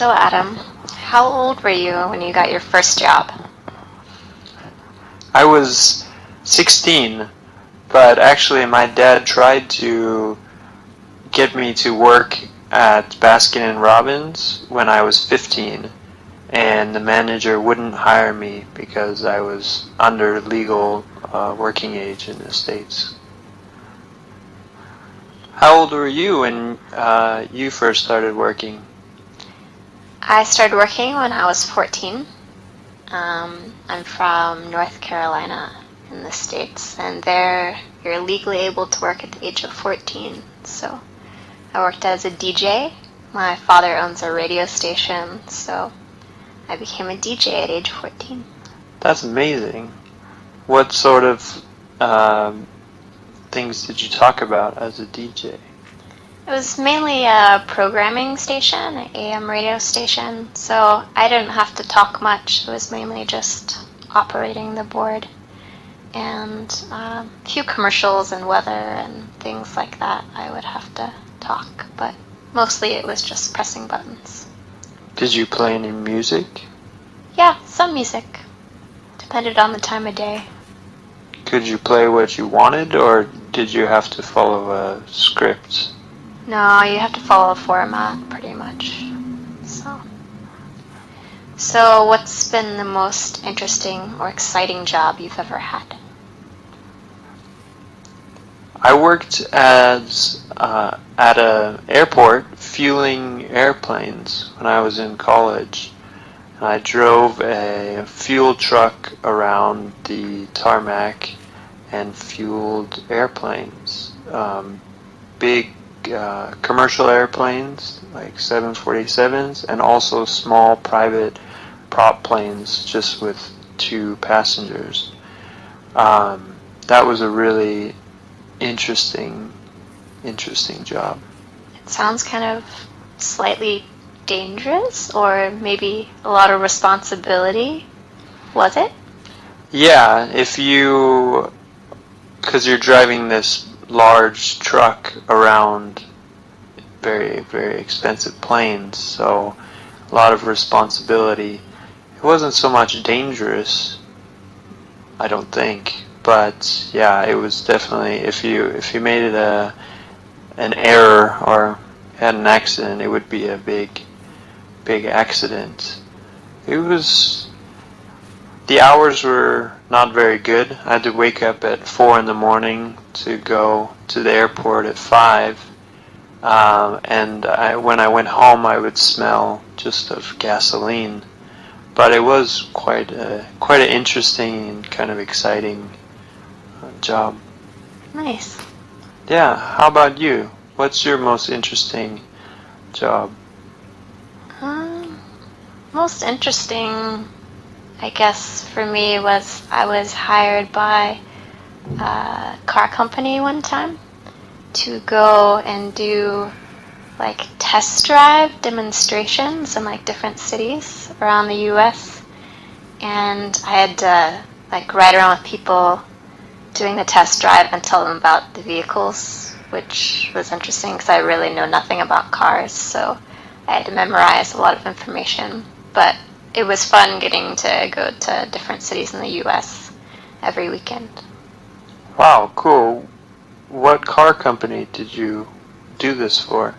So Adam, how old were you when you got your first job? I was 16, but actually my dad tried to get me to work at Baskin & Robbins when I was 15, and the manager wouldn't hire me because I was under legal working age in the States. How old were you when you first started working? I started working when I was 14. I'm from North Carolina in the States, and there you're legally able to work at the age of 14. So I worked as a DJ. My father owns a radio station, so I became a DJ at age 14. That's amazing. What sort of things did you talk about as a DJ? It was mainly a programming station, an AM radio station, so I didn't have to talk much. It was mainly just operating the board and a few commercials and weather and things like that. I would have to talk, but mostly it was just pressing buttons. Did you play any music? Yeah, some music. Depended on the time of day. Could you play what you wanted, or did you have to follow a script? No, you have to follow a format, pretty much. So what's been the most interesting or exciting job you've ever had? I worked as at an airport fueling airplanes when I was in college. And I drove a fuel truck around the tarmac and fueled airplanes. Big commercial airplanes like 747s, and also small private prop planes just with 2 passengers. That was a really interesting job. It sounds kind of slightly dangerous, or maybe a lot of responsibility. Was it? Yeah, because you're driving this large truck around very, very expensive planes, so a lot of responsibility. It wasn't so much dangerous, I don't think, but yeah, it was definitely, if you made it an error or had an accident, it would be a big accident. The hours were not very good. I had to wake up at 4 in the morning to go to the airport at 5. And when I went home, I would smell just of gasoline. But it was quite an interesting and kind of exciting job. Nice. Yeah, how about you? What's your most interesting job? Most interesting, I guess, for me was I was hired by a car company one time to go and do like test drive demonstrations in like different cities around the US, and I had to like ride around with people doing the test drive and tell them about the vehicles, which was interesting because I really know nothing about cars, so I had to memorize a lot of information. But it was fun getting to go to different cities in the US every weekend. Wow, cool. What car company did you do this for?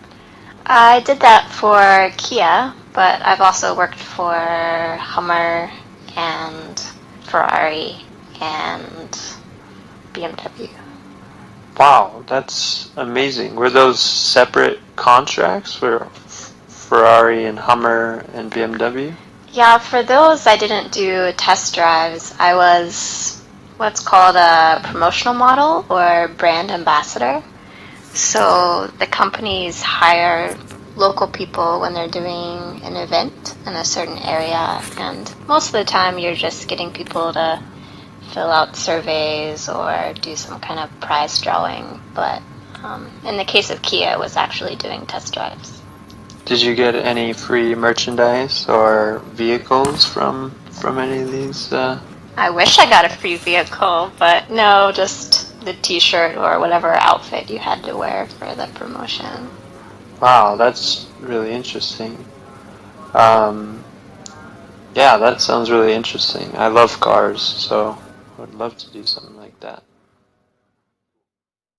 I did that for Kia, but I've also worked for Hummer and Ferrari and BMW. Wow, that's amazing. Were those separate contracts for Ferrari and Hummer and BMW? Yeah, for those I didn't do test drives. I was what's called a promotional model or brand ambassador. So the companies hire local people when they're doing an event in a certain area, and most of the time you're just getting people to fill out surveys or do some kind of prize drawing. But in the case of Kia, it was actually doing test drives. Did you get any free merchandise or vehicles from any of these? I wish I got a free vehicle, but no, just the t-shirt or whatever outfit you had to wear for the promotion. Wow, that's really interesting. Um, yeah, that sounds really interesting. I love cars, so I would love to do something like that.